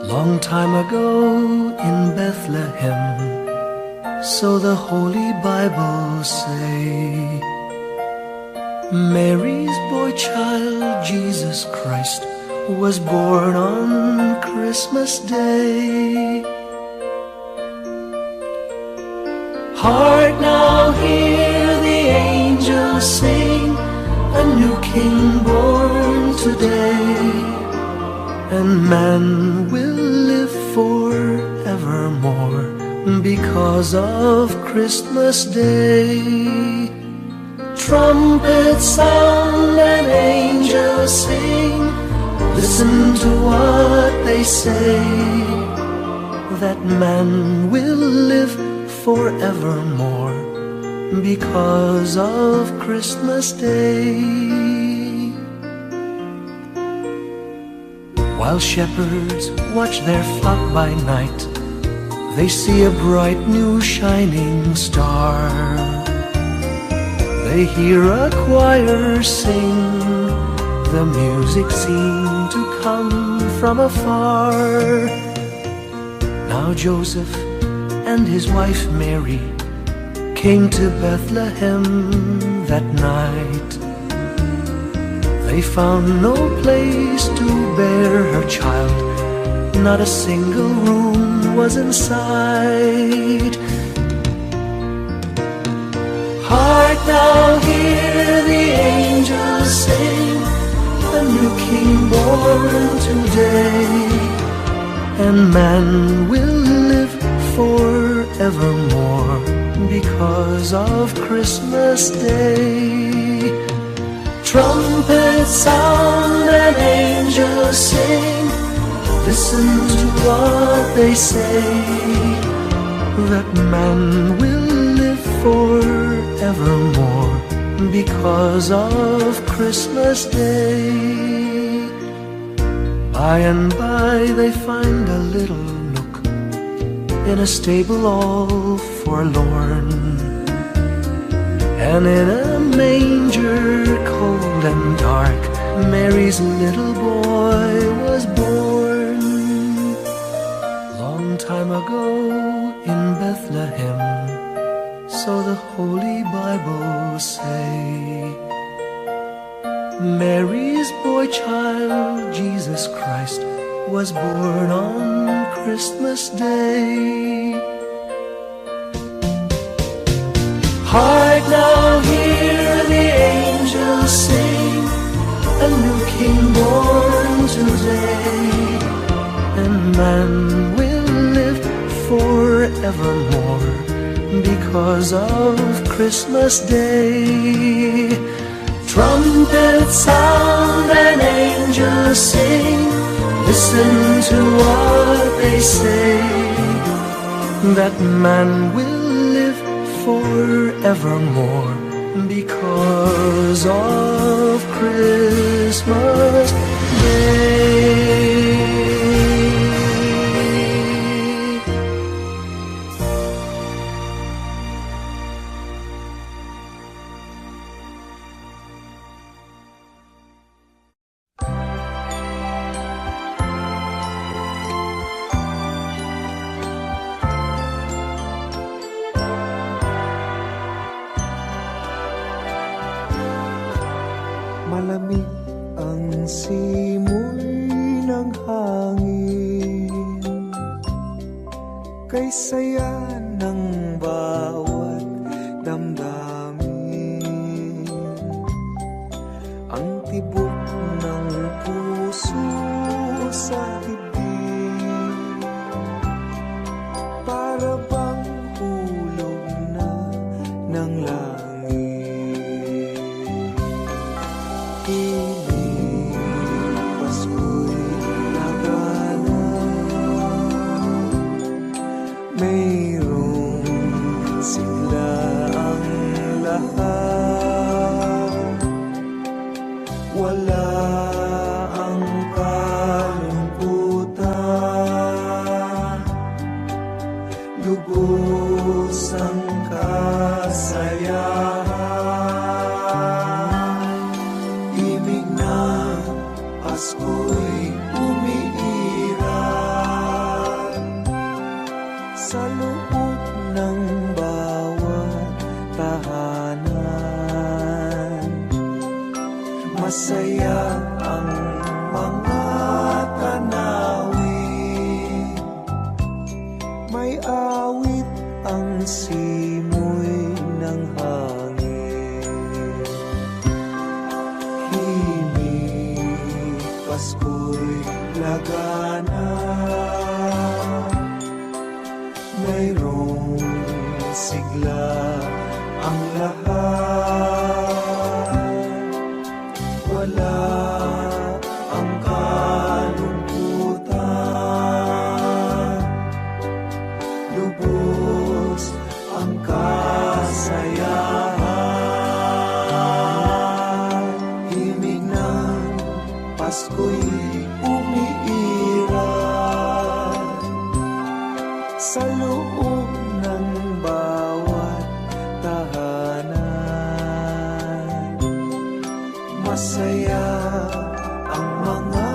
Long time ago in Bethlehem, so the Holy Bible say, Mary's boy child, Jesus Christ, was born on Christmas Day. Hark now, hear the angels sing, a new King born today, and man will live forevermore because of Christmas Day. Trumpets sound and angels sing, listen to what they say, that man will live forevermore because of Christmas Day. While shepherds watch their flock by night, they see a bright new shining star. They hear a choir sing, the music seemed to come from afar. Now Joseph and his wife Mary came to Bethlehem that night. They found no place to bear her child, not a single room was in sight. Hark now, hear the angels sing, a new King born today, and man will live forevermore because of Christmas Day. Trumpets sound and angels sing, listen to what they say, that man will live forevermore because of Christmas Day. By and by they find a little nook in a stable all forlorn, and in a manger cold and dark, Mary's little boy was born. Long time ago in Bethlehem, so the Holy Bible say, Mary's boy child, Jesus Christ, was born on Christmas Day. Hark now, hear the angels sing, a new King born today, and man will live forevermore because of Christmas Day. Trumpets sound and angels sing, listen to what they say, that man will live forevermore because of Christmas Day. Malamig ang simoy ng hangin, kay saya ng bawat damdamin. Ang tibok ng puso sa dibdib, para bang hulog na ng langit. Mayroon simoy ng hangin. Himig, Pasko'y lagana, mayroong sigla ang lahat. Wala ang kalungkutan, lubos ang kasayahan. Himig ng Pasko'y umiiral sa loob ng bawat tahanan. Masaya ang mga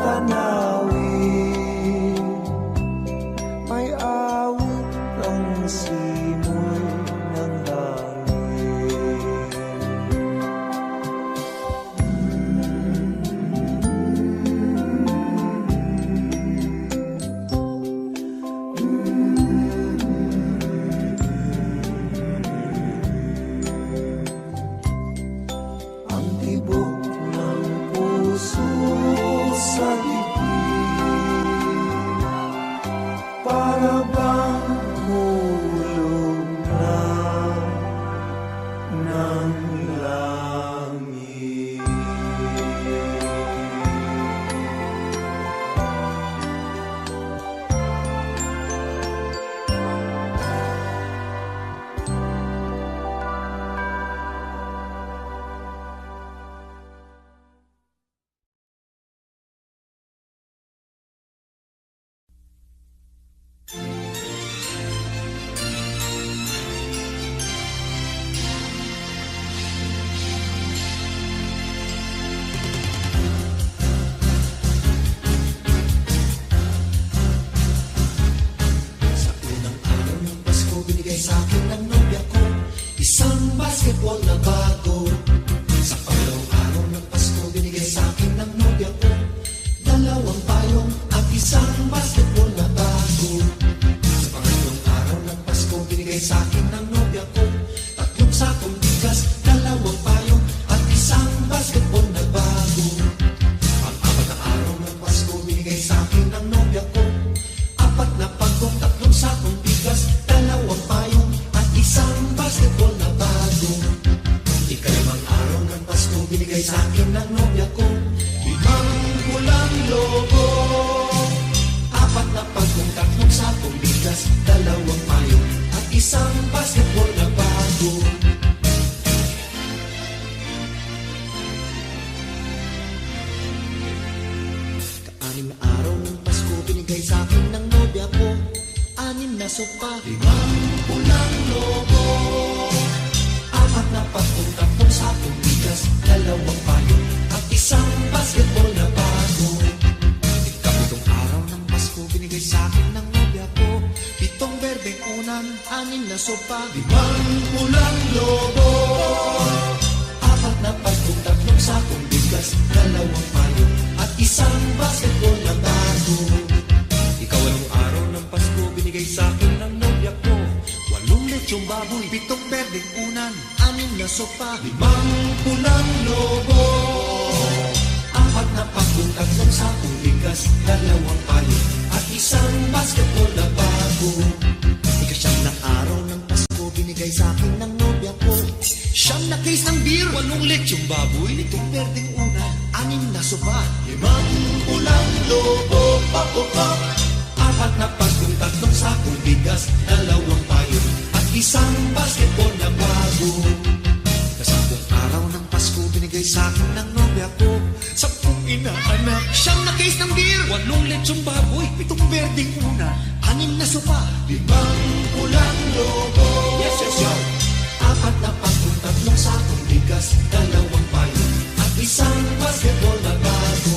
tanawin, may awit ang simoy ng hangin. Ang tibok ng puso sa bibig, para bang hulog na ng langit. Sa unang araw ng Pasko, binigay sa akin ng nobya ko isang basketball na bago. Sa pangalawang araw ng Pasko, binigay sa akin ng nobya ko dalawang payong at isang basketball na bago. Sa pangatlong araw ng Pasko, binigay sa akin ng nobya ko tatlong sakong bigas, dalawang payong at isang basketball na bago. Pang-apat na araw ng Pasko, binigay sa akin ng nobya ko apat na pagkong, tatlong sakong bigas, dalawang payong at isang basketball na bago. Ikalimang araw ng Pasko, binigay sa akin ng nobya ko limang pulang logo, apat na pagkong, tatlong sakong bigas, dalawang payong at isang basketball na bago. Kaanim na araw ng Pasko, binigay sa akin ng nobya ko anim na sopa, limang pulang logo, apat na pagkong, tatlong sakong bigas, dalawang payong at isang basketball na bago. Ikapitong araw ng Pasko, binigay sa akin ng nobya ko pitong berdeng unan, anim na sopa, limang pulang logo, apat na pagkong, tatlong sakong bigas, dalawang payong at isang basketball na bago. Ikawalong araw ng Pasko, binigay sa akin ng nobya ko walong lechong baboy, pitong berdeng unan, anim na sopa, limang pulang logo, apat na pagkong, tatlong sakong bigas, dalawang payong at isang basketball na bago. Ikasyam na araw ng Pasko, binigay sa akin ng nobya ko siyam na case ng beer, walong lechong baboy, pitong berdeng unan, anim na sopa, limang pulang logo, pop-pop, apat na pagkong, tatlong sakong bigas, dalawang payong at isang basketball na bago. Kasampung araw ng Pasko, binigay sa akin ng nobya ko 10 inaanak, siyam na case ng beer, walong lechong baboy, pitong berdeng una, anim na sopa, limang pulang logo, yes, yes, yes, apat na pagkong, tatlong sakong bigas, dalawang payong at isang basketball na bago.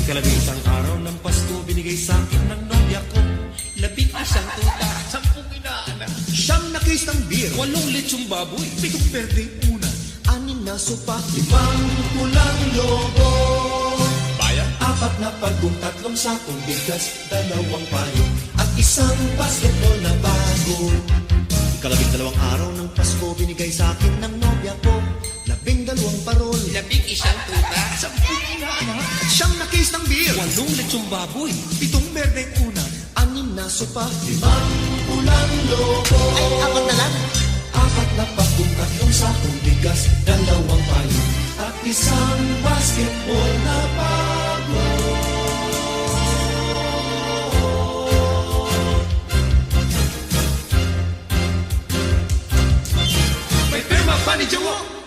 Ikalabing araw ng Pasko, binigay sa akin ng nobya ko 11 tuta, 10 inaanak, siyam na case ng beer, walong lechong baboy, pitong berdeng una, anim na sopa, limang pulang logo, bayan, apat na pagkong, tatlong sakong bigas, dalawang payong at isang basketball na bago. Ikalabing-dalawang araw ng Pasko, binigay sa akin ng nobya ko 12 parol, 11 tuta, 10 inaanak, siyang na case ng beer, 8 lechong baboy, 7 berdeng una, 6 na sopa, 5 ulang lobo. Ay, 4 na lang. 4 na pakong, 3 sakong bigas, 2 payo, at isang basketball na bago. may pirma pa ni Jowo.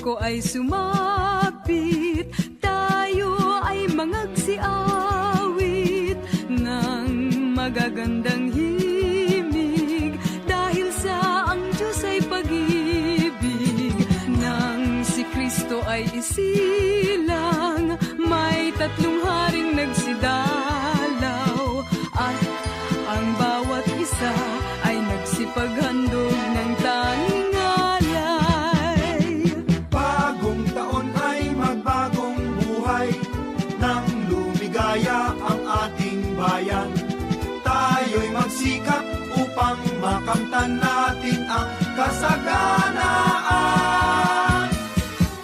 Pasko ay sumapit, tayo ay mangagsiawit ng magagandang himig, dahil sa ang Diyos ay pag-ibig. Nang si Kristo ay isilang, may 3 haring nagsidalaw, at ang bawat isa ay nagsipaghandog ng tanging alay. Bagong taon ay magbagong buhay, nang lumigaya ang ating bayan. Tayo'y magsikap upang makamtan natin ang kasaganaan.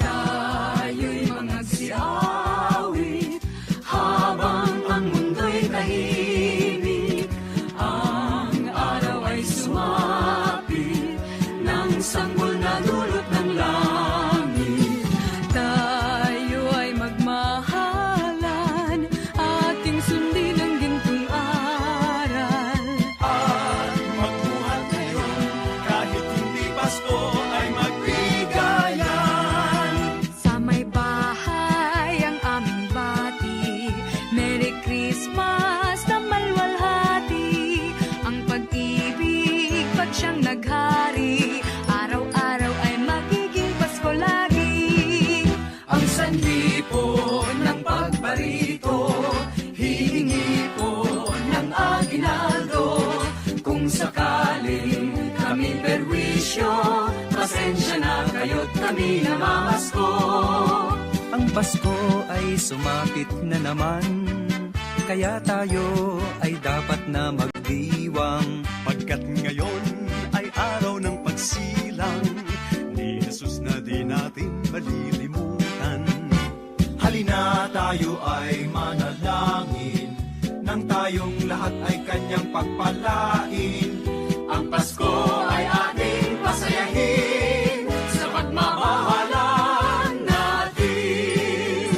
Tayo'y mangagsiawit habang ang mundo'y tahimik. Ang araw ay sumapit ng sanggol na dulot ng langit. Tayo ay magmahalan, ating sundin ang gintong aral. At magbuhat ngayon, kahit hindi Pasko ay magbigayan. Sa may bahay ang aming bati, Merry Christmas na malwalhati. Ang pag-ibig pag siyang naghari, araw-araw ay magiging Pasko lagi. Ang sanhi po ng pagbarito, hihingi po ng aginaldo. Kung sakaling kami perwisyo, pasensya na kayo't kami namamasko. Ang Pasko ay sumapit na naman, kaya tayo ay dapat na magdiwang. Pagkat ngayon ay araw ng pagsilang, ni Jesus na di natin malilimutan. Halina tayo ay manalangin, nang tayong lahat ay kanyang pagpalain. Ang Pasko ay ating pasayahin, sa pagmamahalan natin.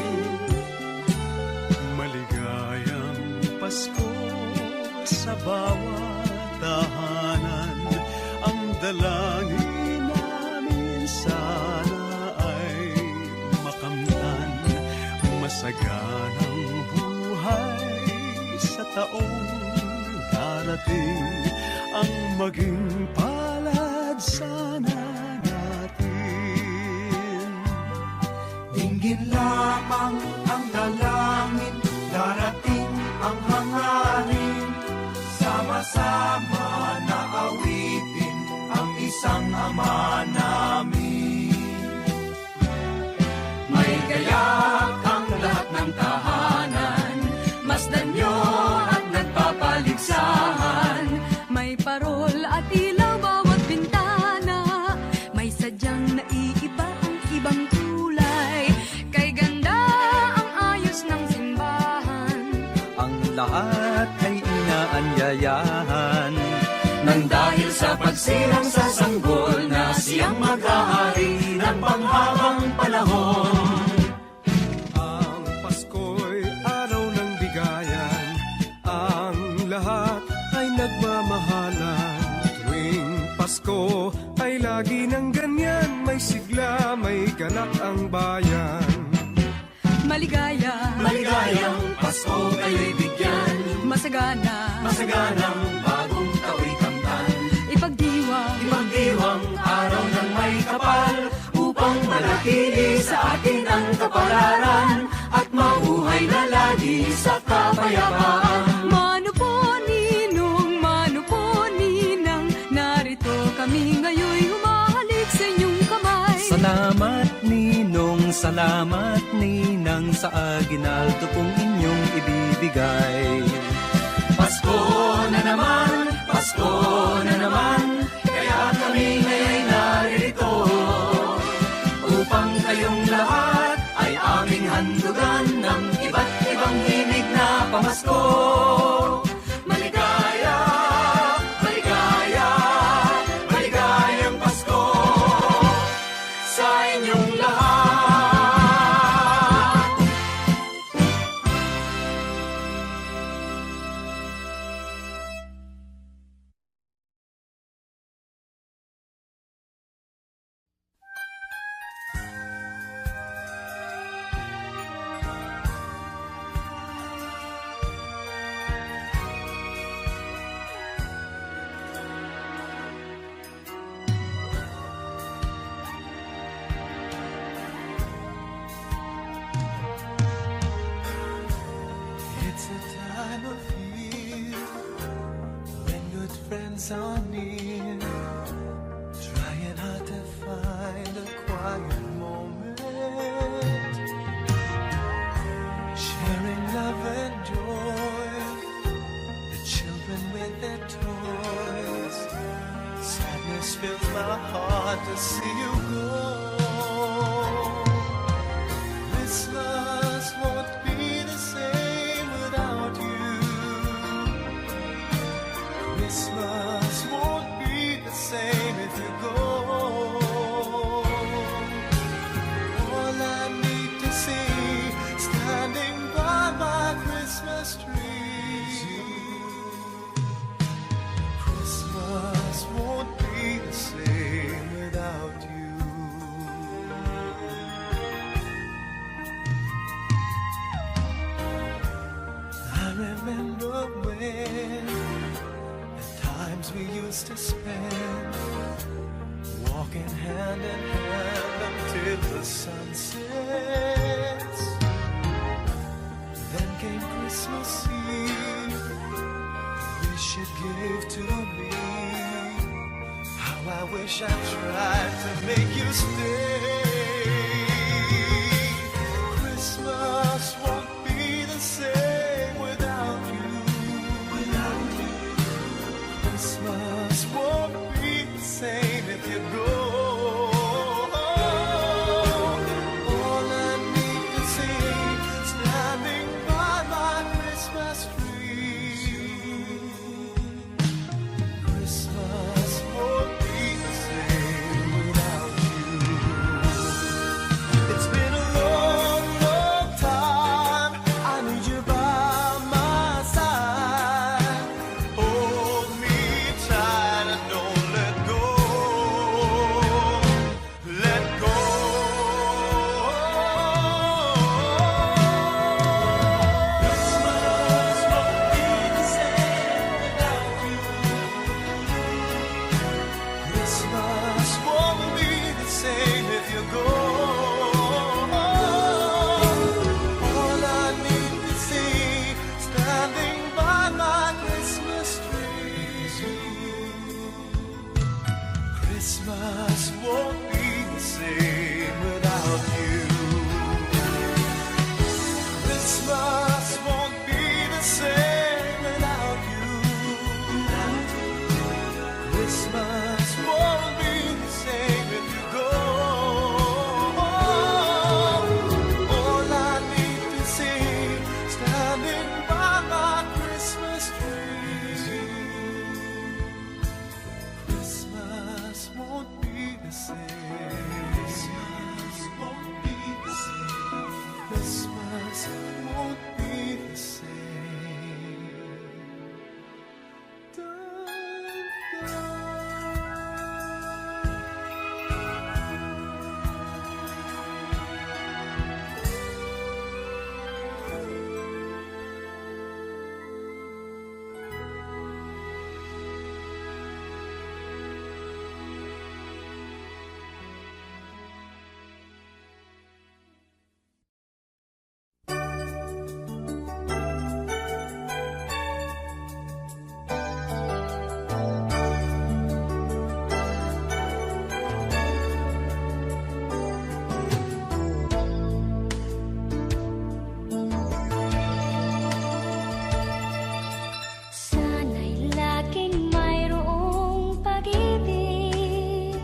Maligayang Pasko sa bawat tahanan. Ang dalangin namin sana ay makamtan, masaganang buhay sa taong darating. Ang maging palad sana natin. Dinggin lamang ang dalangin, darating ang hangarin. Sama-sama na awitin ang isang Ama namin. May gayak ang lahat ng tahanan, masdan nyo at nagpapaligsahan. May parol at ilaw bawat bintana, may sadyang naiiba ang ibang kulay. Kay ganda ang ayos ng simbahan, Ang lahat ay inaanyayahan, Nang dahil sa pagsilang sa sanggol na siyang maghahari ng panghabang panahon. Ang Pasko'y araw ng bigayan, ang lahat ay nagmamahalan. Tuwing Pasko ay lagi ng ganyan, may sigla, may ganap ang bayan. maligaya, Maligayang Pasko kayo'y bigyan, masagana, masaganang bagong tao'y kamtan. ipagdiwang, Ipagdiwang araw ng may kapal, upang manatili sa atin ang kapalaran, at mabuhay na lagi sa kapayapaan. Mano po ninang, narito kami ngayon humahalik sa inyong kamay. salamat ninang sa aginaldo pong inyong ibibigay. Pasko na naman, Pasko na naman, kaya kami ngayon'y naririto, upang kayong lahat ay aming handugan ng iba't ibang himig na pamasko. Maligaya, maligaya, maligayang Pasko sa inyong lahat. lights are near, trying hard to find a quiet moment, sharing love and joy, the children with their toys. Sadness fills my heart to see you go. Christmas won't be the same without you. Christmas won't be the same if you go. All I need to see standing by my Christmas tree. Christmas won't be the same without you. I remember when the times we used to spend, walking hand in hand until the sun sets. Then came Christmas Eve, the wish it gave to me. How I wish I tried to make you stay. Christmas won't be the same without you. Christmas won't be the same if you go. All I need to see standing by my Christmas tree. Christmas won't be the same without you. It's been a long, long time. I need you by my side. Hold me tight and don't let go. Let go. Christmas won't be the same without you. Christmas won't be the same if you go. All I need to see standing by my Christmas tree. Christmas won't be the same without you. Christmas won't be the same without you. Christmas won't be the same if you go. All I need to see standing by my Christmas tree. Christmas won't be the same. Christmas won't be the same. Christmas won't be the same. Dun, dun. Sana'y laging mayroong pag-ibig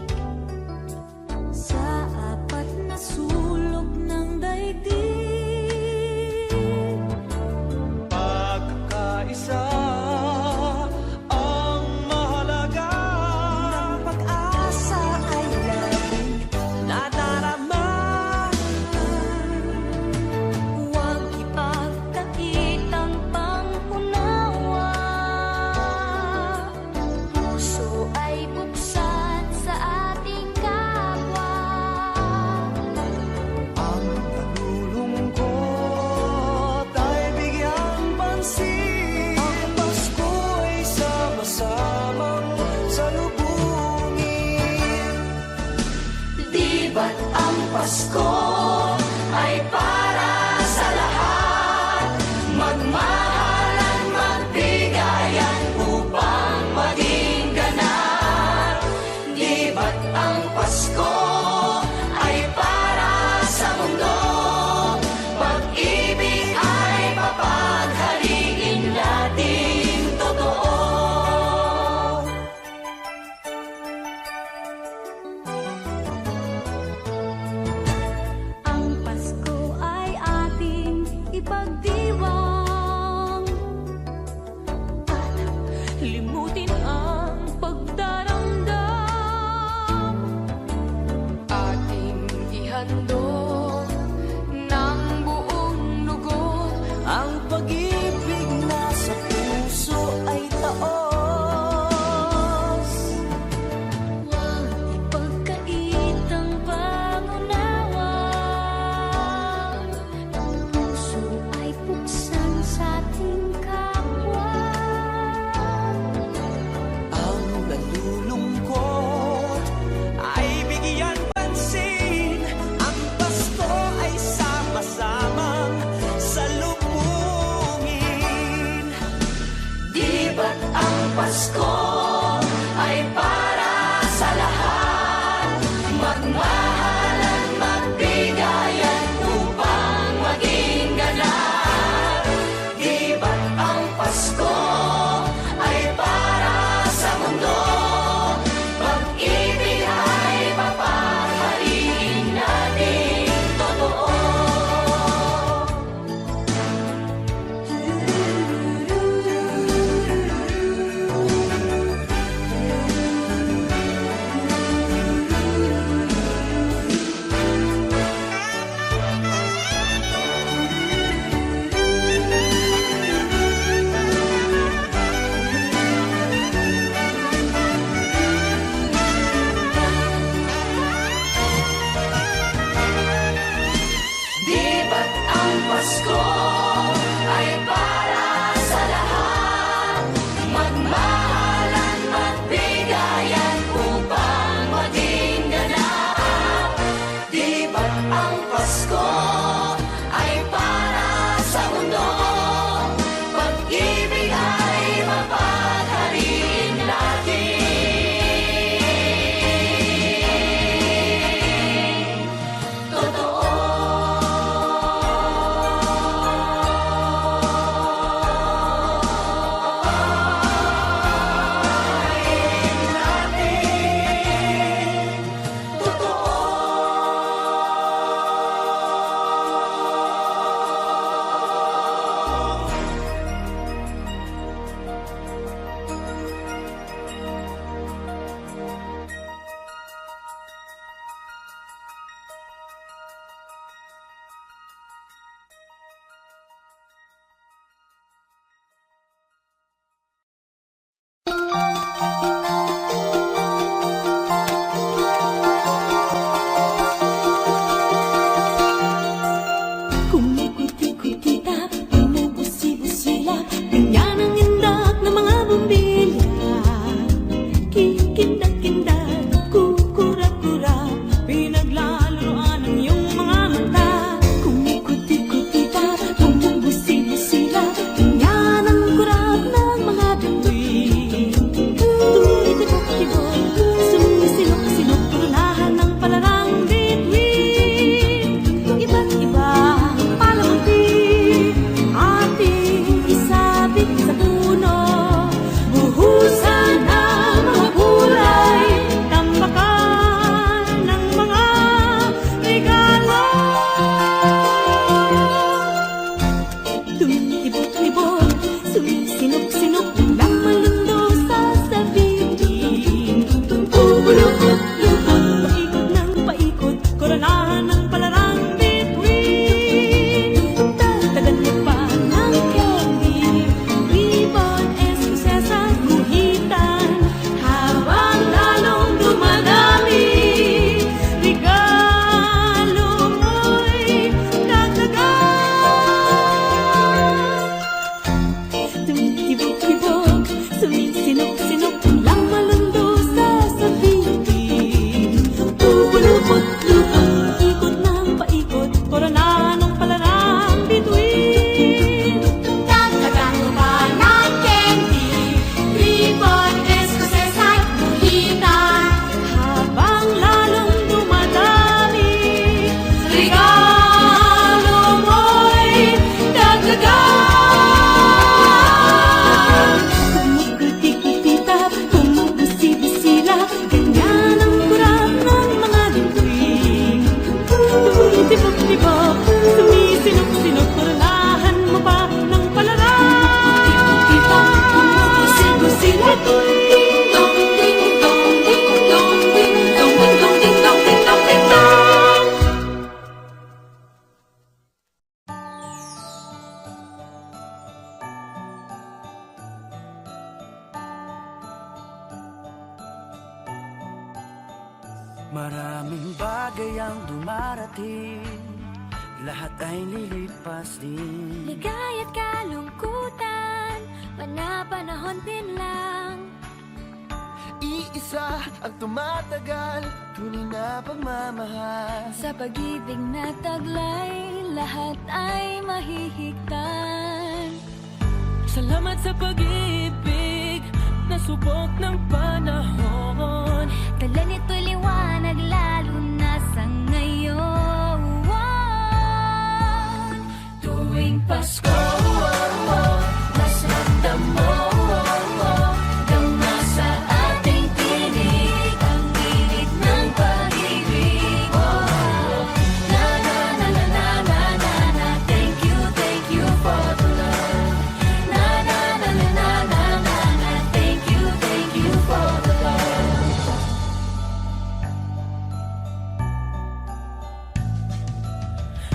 sa apat na sulok ng daigdig. Pagkakaisa ang mahalaga. Ang pag-asa ay laging nadarama. Huwag ipagkakitang pangunawa. Puso ay buksan sa ating kapwa. Ang nalulungkot ay bigyang pansin. Ang Pasko'y sama-samang salubungin. Di ba't ang Pasko ay para sa lahat? Magmahalan, magbigayan upang maging Maraming bagay ang dumarating, lahat ay lilipas din. Ligaya't kalungkutan, panahon din lang. Iisa ang tumatagal, tunay na pagmamahal. Sa pag-ibig na taglay, lahat ay mahihigtan. Salamat sa pag-ibig na subok ng panahon. Dala nito'y liwanag lalo na sa ngayon. Tuwing Pasko, mas ramdam mo, dama sa ating tinig ang init ng pag-ibig. Na na na na na na na na, thank you for the love. Na na na na na na na na, thank you for the love.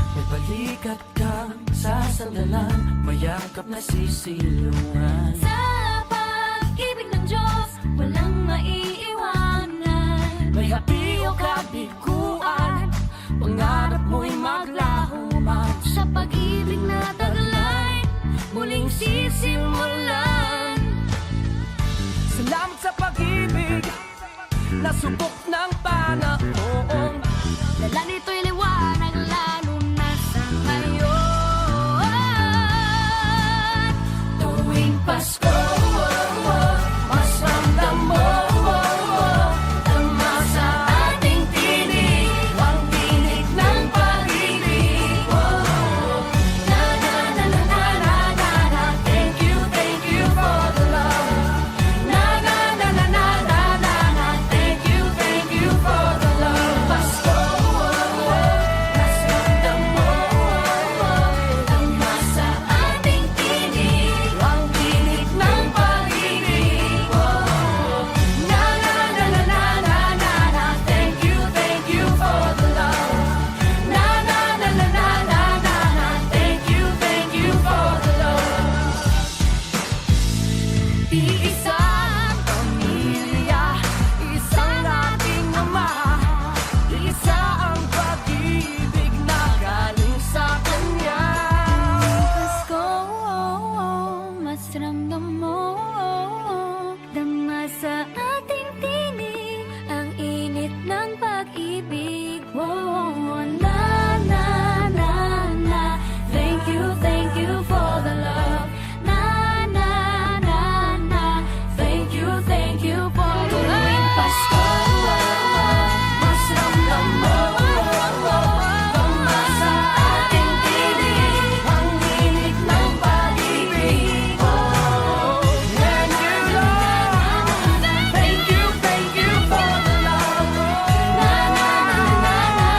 May balikat kang sasandalan, mayakap na sisilungan. Sa pag-ibig ng Diyos, walang maiiwanan. May hapi o kabiguan, pangarap mo'y maglaho man. Sa pag-ibig na taglay, muling sisimulan. Salamat sa pag-ibig na subok ng panahon. Dala nito'y liwanag lalo na sa ngayon. Tuwing Pasko, mas ramdam mo, dama sa ating tinig ang tinig ng pag-ibig. Na na na na na na na na, thank you for the love. Na na na na na na na na, thank you for the love. Pasko, mas ramdam mo, dama sa ating tinig ang tinig ng pag-ibig. Na na na na na na na na, thank you for the love. Na na na na na na na na, thank you for the love. Iisang pamilya, isang ating ama, isa ang pag-ibig na galing sa Kanya. Pasko, mas ramdam mo, dama sa ating tinig ang init ng pag-ibig. Na na na na, thank you for the love. Na na na na, thank you for the love. Tuwing Pasko, mas ramdam mo, dama sa ating tinig ang init ng pag-ibig. Thank you, Lord. Thank you for the love. Na na na na na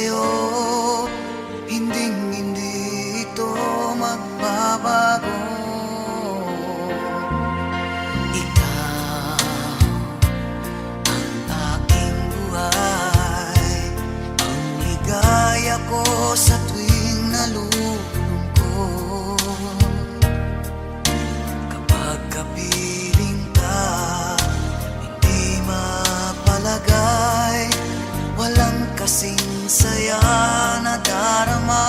sa'yo, hindi ito magbabago. Ikaw ang aking buhay, ang ligaya ko sa tuwing nalulungkot. Kapag kapiling ka, hindi mapalagay, walang kasing saya na darama.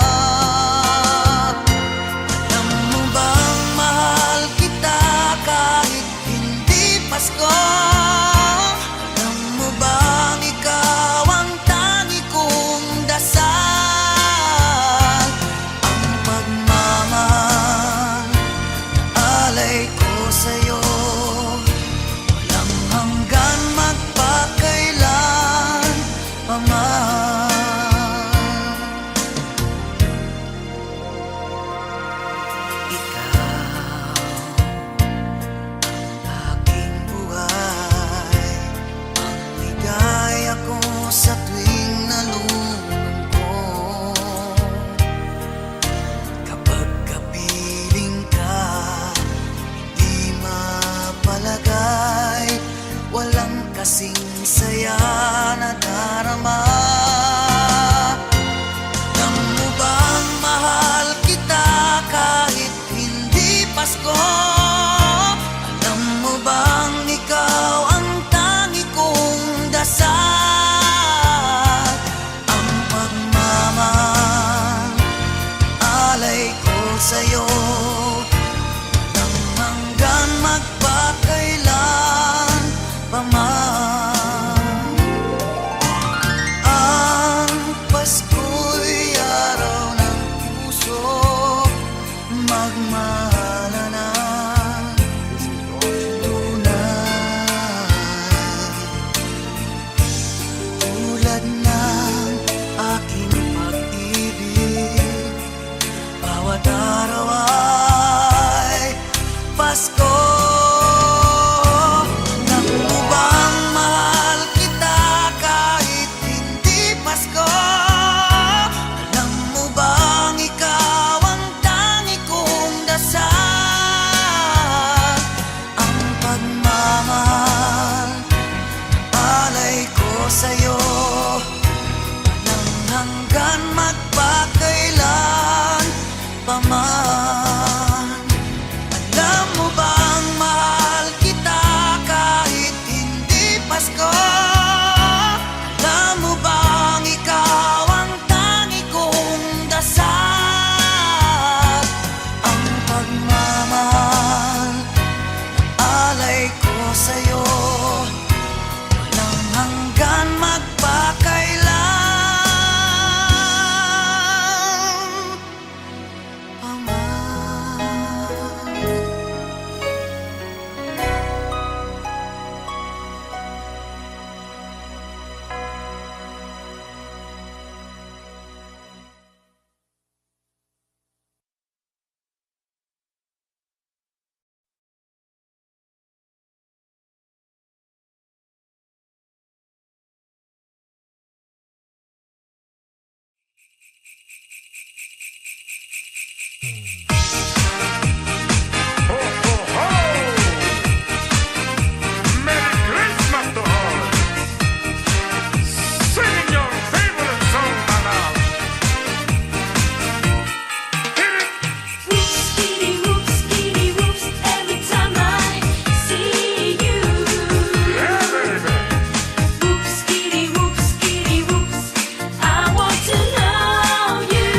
Alam mo bang mahal kita kahit hindi Pasko? Alam mo bang ikaw ang tangi kong dasal? Ang pagmamahal na alay ko sa'yo, walang hanggan magpakailan pa man. Ikaw ang aking buhay, ang ligaya ko sa tuwing nalulungkot. Kapag kapiling ka, hindi mapalagay, walang kasing saya na darama. Alam mo bang mahal kita kahit hindi Pasko? Alam mo bang ikaw ang tangi kong dasal? Ang pagmamahal alay ko sa'yo, walang hanggan magpakailan pa man. Ang Pasko'y araw ng puso, magmahalan ng tunay. Tulad ng aking pag-ibig, bawat araw ay Pasko. Alam mo bang mahal kita kahit hindi Pasko? Alam mo bang ikaw ang tangi kong dasal? Ang pagmamahal alay ko sa'yo, walang hanggan magpakailan pa man. Alam mo bang mahal kita kahit hindi Pasko? Alam mo bang ikaw ang tangi kong dasal? Ang pagmamahal alay ko sa'yo, walang hanggan magpakailan pa man. Merry Christmas to all. Sing your favorite song, my love. Hit it. Whoops, skitty, whoops, skitty, whoops, every time I see you. Yeah, baby. Whoops, skitty, whoops, I want to know you.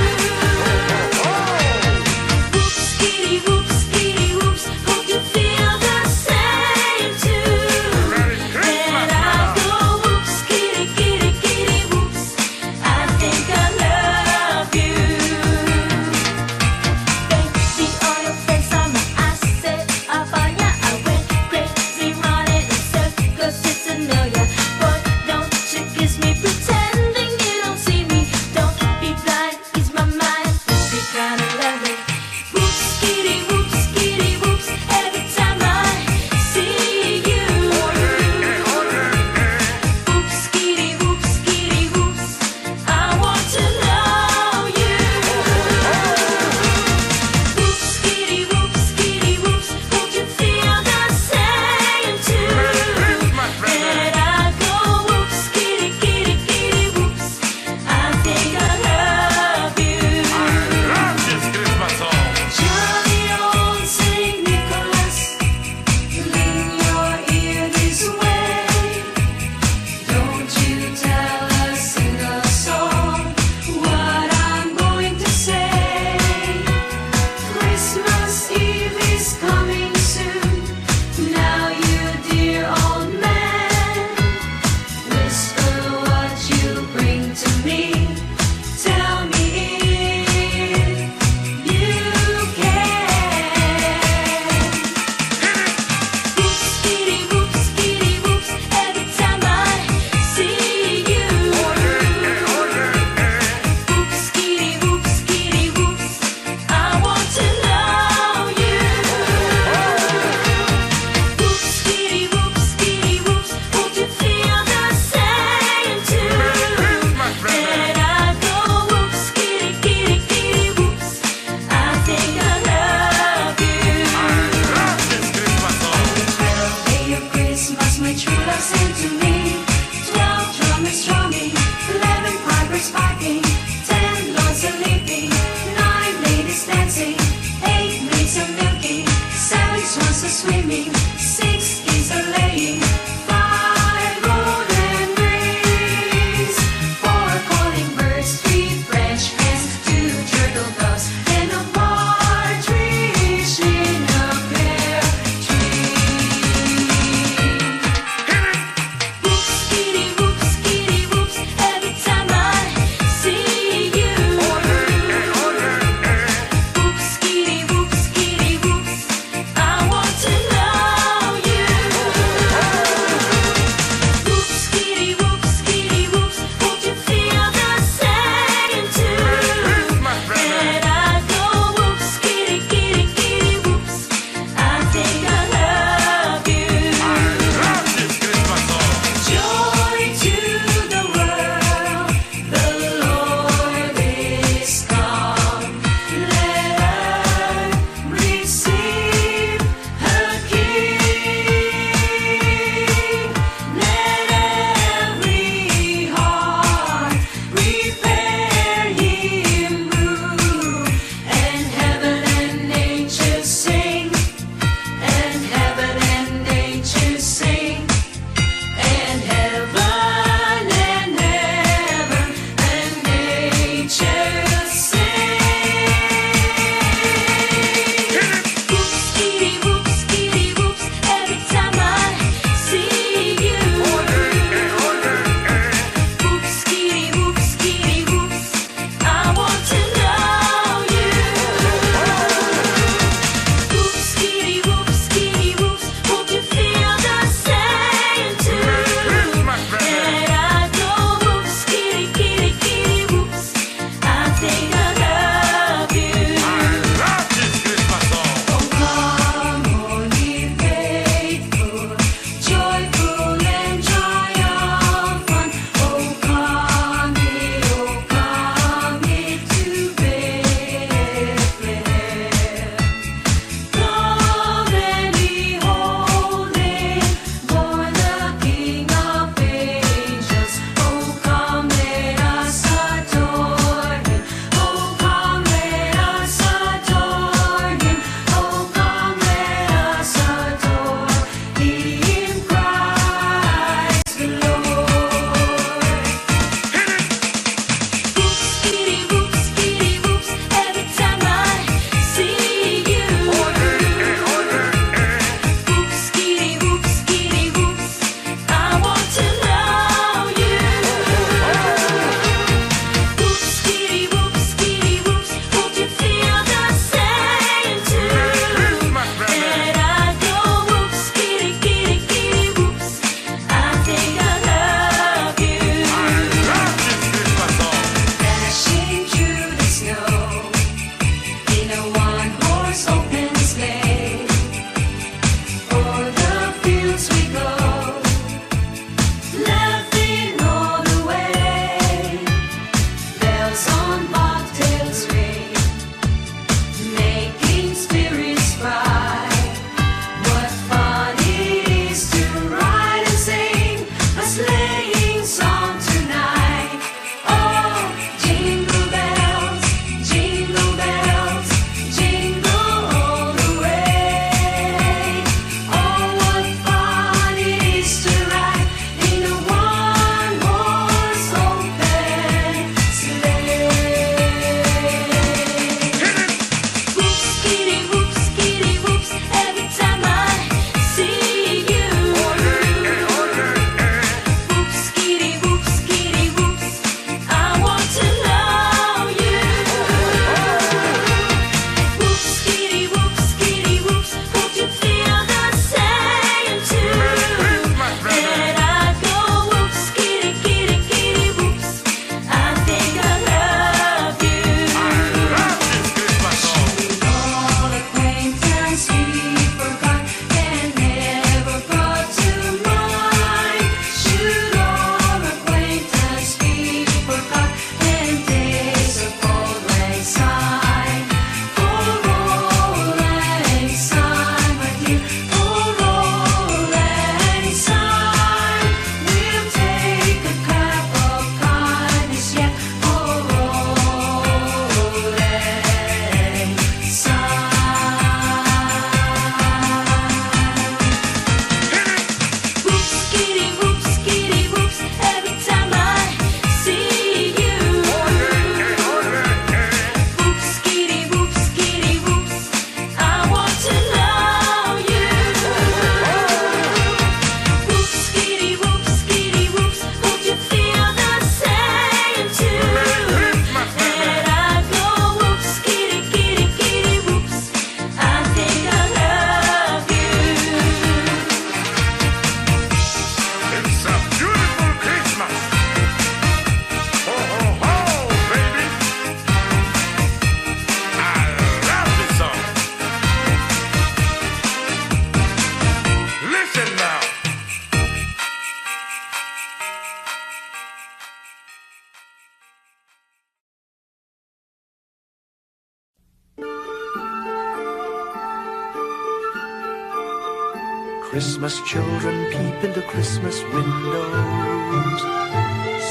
Christmas children peep into Christmas windows,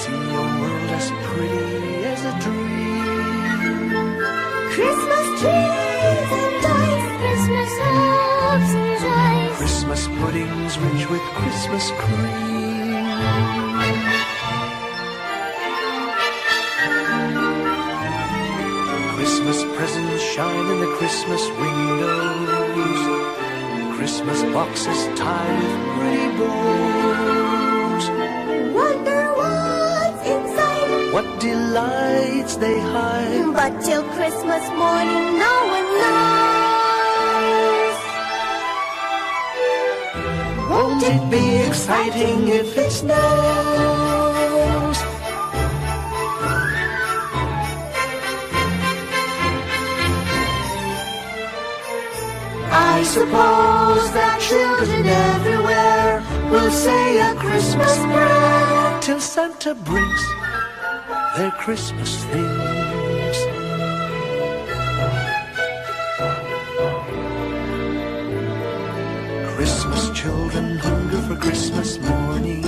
see a world as pretty as a dream. Christmas trees and toys, Christmas hopes and joys. Christmas puddings rich with Christmas cream. Christmas presents shine in the Christmas windows, Christmas boxes tied with pretty bows. Wonder what's inside, What delights they hide. but till Christmas morning no one knows. Won't it be exciting if it snows? I suppose that children everywhere will say a Christmas prayer till Santa brings their Christmas things. Christmas children hunger for Christmas morning.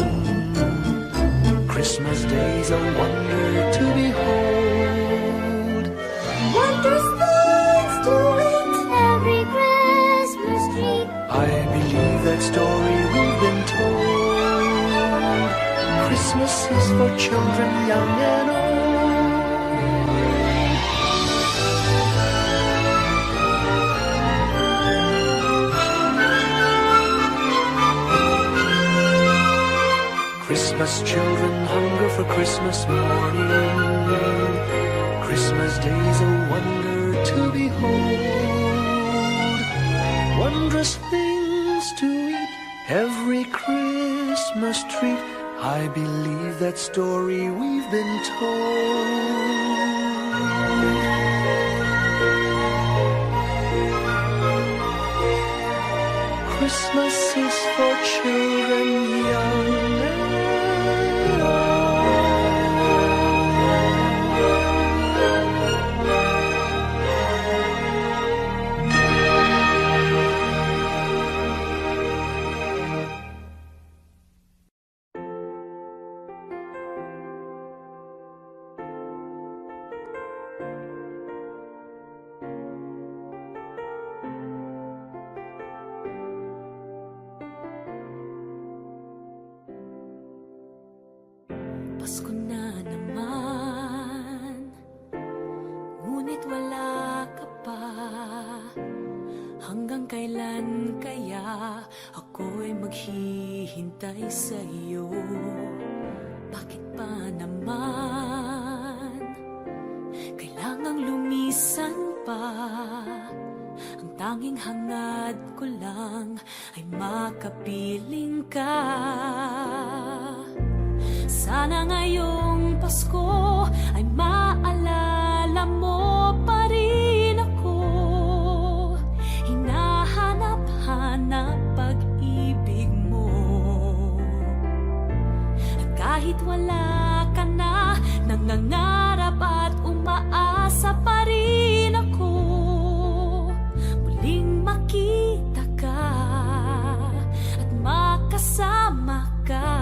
Christmas day's a wonder to behold. Wondrous things to wait, every Christmas tree. I believe that story we've been told. Christmas is for children young and old. Christmas children hunger for Christmas morning. Christmas day's a wonder to behold. Wondrous things to eat, every Christmas treat. I believe that story we've been told. Christmas is for children young and Pasko na naman, ngunit wala ka pa. Hanggang kailan kaya ako'y maghihintay sa iyo? Bakit pa naman kailangang lumisan pa? Ang tanging hangad ko lang ay makapiling ka. Sana ngayong Pasko ay maalala mo pa rin ako. Hinahanap-hanap pag-ibig mo. At kahit wala ka na, nangangarap at umaasa pa rin ako. Muling makita ka at makasama ka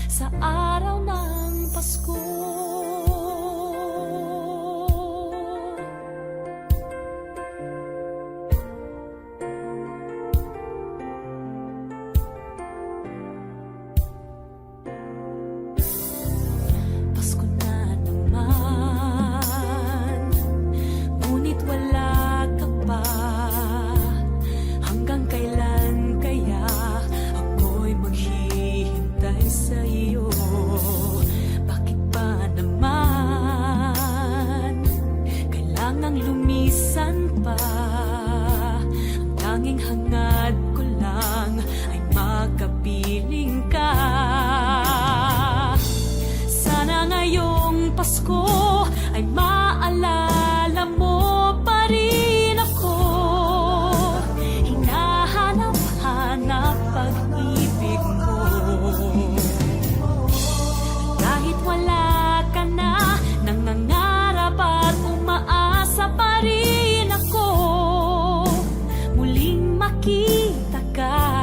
sa araw ng Pasko. Pasko na naman, ngunit wala ka pa. Hanggang kailan kaya ako'y maghihintay sa iyo? Bakit pa naman kailangang lumisan pa? Ang tanging hangad ko lang ay makapiling ka. Sana ngayong Pasko ay maalala mo pa rin ako. Hinahanap-hanap pag-ibig mo. Kahit wala ka na, nangangarap at umaasa pa rin ako. Muling makita ka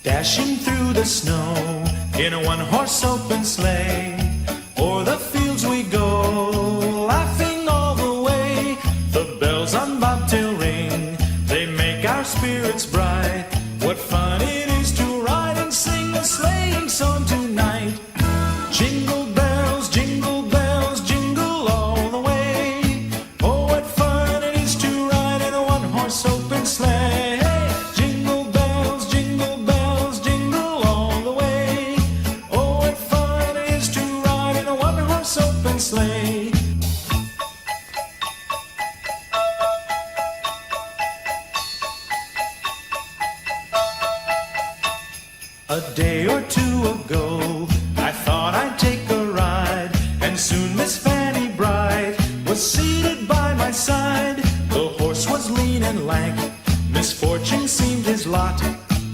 Dashing through the snow in a one-horse open sleigh. O'er the fields we go, laughing all the way. The bells on bobtail ring, they make our spirits bright. What fun it is to ride and sing a sleighing song tonight. Jingle bells, jingle all the way. Oh, what fun it is to ride in a one-horse open sleigh. Jingle bells, jingle all the way. Oh, what fun it is to ride in a one-horse open sleigh. A day or two ago, I thought I'd take a ride, and soon Miss Fanny Bright was seated by my side. The horse was lean and lank, misfortune seemed his lot.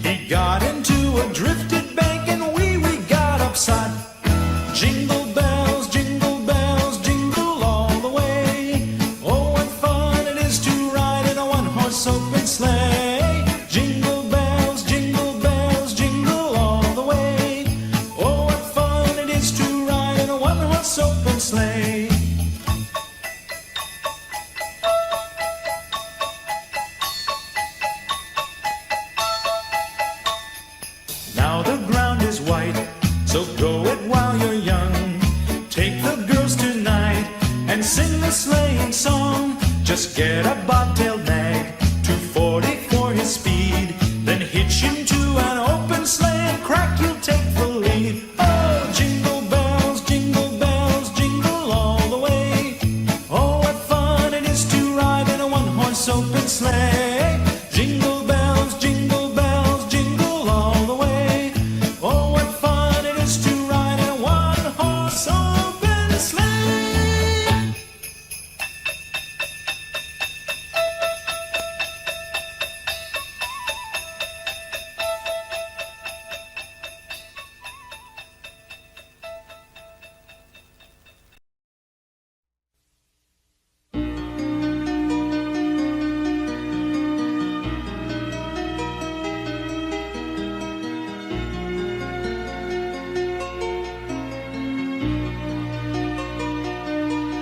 He got into a drifted bank, and we got upset. Jingle bells, jingle all the way. Oh, what fun it is to ride in a one-horse open sleigh. Jingle bells, jingle all the way. Oh, what fun it is to ride in a one-horse open sleigh. Now the ground is white, so go it while you're young. Take the girls tonight and sing the sleighing song. Just get a bobtail nag, 240 for his speed. Then hitch him to an open sleigh and crack, you'll take the lead. Oh, jingle bells, jingle all the way. Oh, what fun it is to ride in a one-horse open sleigh. Jingle bells, jingle all the way. Oh, what fun it is to ride in a one-horse open sleigh.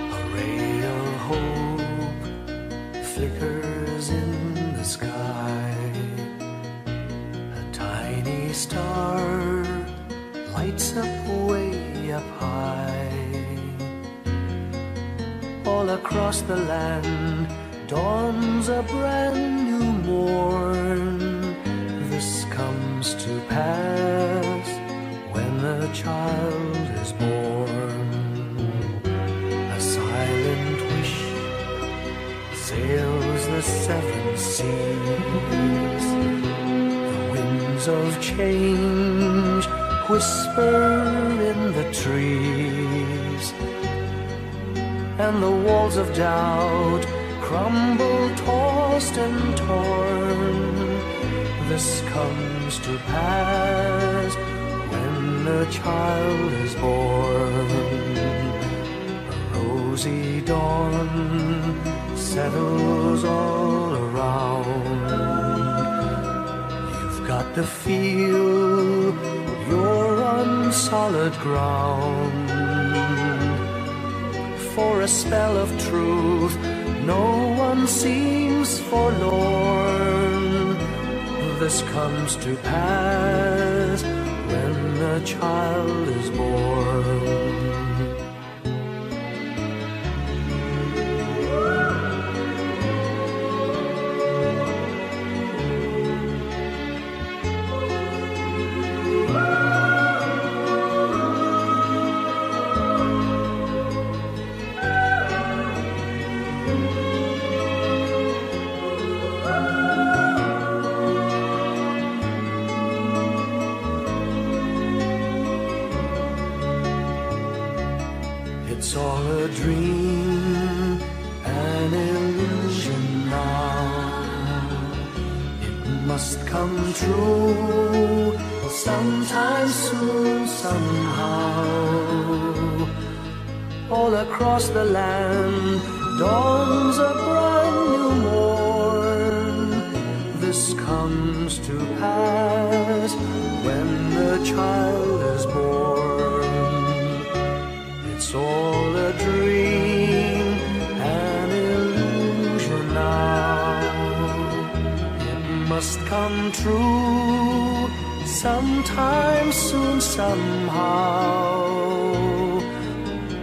A ray of hope flickers in the sky. A tiny star lights up way up high. All across the land dawns a brand new morn. This comes to pass when the child is born. A silent wish sails the seven seas. The winds of change whisper in the trees, and the walls of doubt crumble, tossed and torn. This comes to pass when the child is born. A rosy dawn settles all around. You've got to feel you're on solid ground. For a spell of truth, no one seems forlorn. This comes to pass when the child is born. It's all a dream, an illusion now. It must come true sometime soon, somehow. All across the land dawns a brand new morn. This comes to pass when the child is born. It's all a dream, an illusion now. It must come true sometime soon, somehow.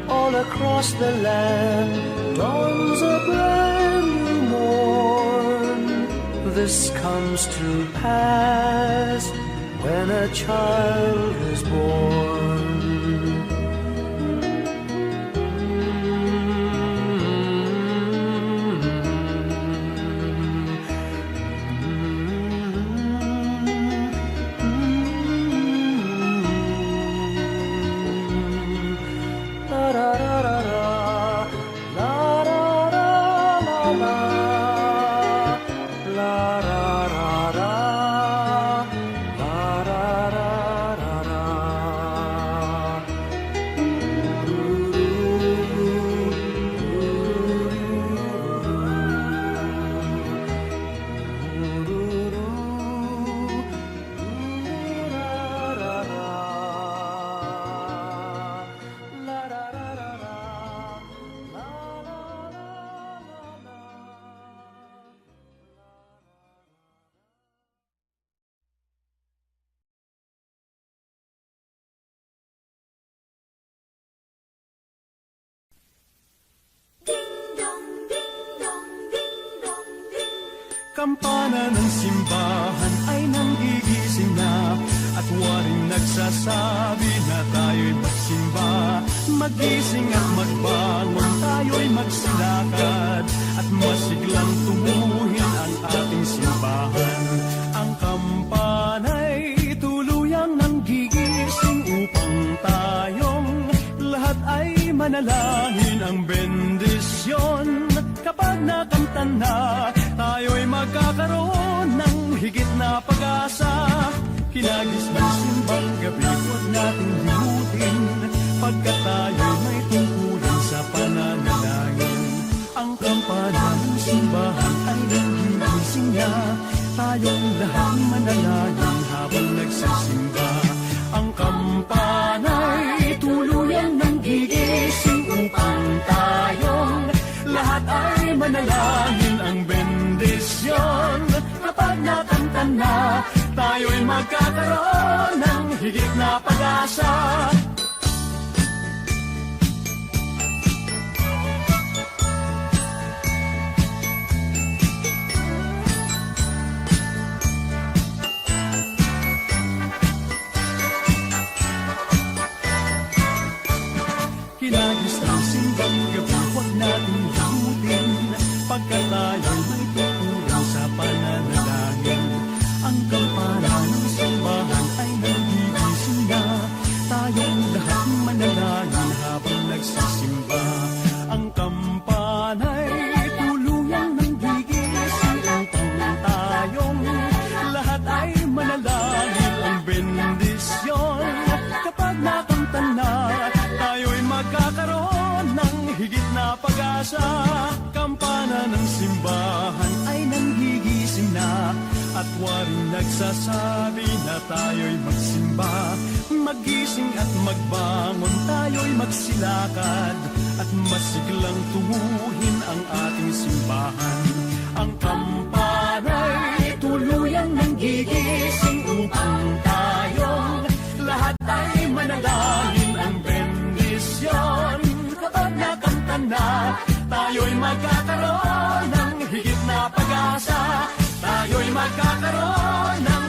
All across the land dawns a brand new morn. This comes to pass when a child is born. Kampana ng simbahan ay nanggigising na at waring nagsasabi na tayo'y magsimba. Magising at magbangon, tayo'y magsilakad at masiglang tumuhin ang ating simbahan. Ang kampana'y tuluyang nanggigising upang tayong lahat ay manalangin ang bendisyon. Kapag nakanta na, tayo'y magkakaroon ng higit na pag-asa. Kinagis ng simbang gabi, huwag nating limutin, pagkat tayo'y may tungkulin sa pananalangin. Ang kampana ng simbahan ay nanggigising niya, tayong lahat manalangin habang nagsisimba. Ang kampana'y tuluyang nanggigising upang tayong lahat ay manalangin ang bendisyon. Kapag nakanta na, tayo'y magkakaroon ng higit na pag-asa. Kinagis ng simbang gabi, huwag natin limutin, pagkat tayo'y may tungkulin sa pananalangin. Ang kampana ng simbahan ay nanggigising na, tayong lahat manalangin habang nagsisimba. Ang kampana'y tuluyang nanggigising upang tayong lahat ay manalangin ang bendisyon. Kapag nakanta na, tayo'y magkakaroon ng higit na pag-asa. Kampana ng simbahan ay nanggigising na at waring nagsasabi na tayo'y magsimba. Magising at magbangon, tayo'y magsilakad at masiglang tunguhin ang ating simbahan. Ang kampana'y tuluyang nanggigising upang tayong lahat ay manalangin ang bendisyon. Kapag nakanta na, tayo'y magkakaroon ng higit na pag-asa. Tayo'y magkakaroon ng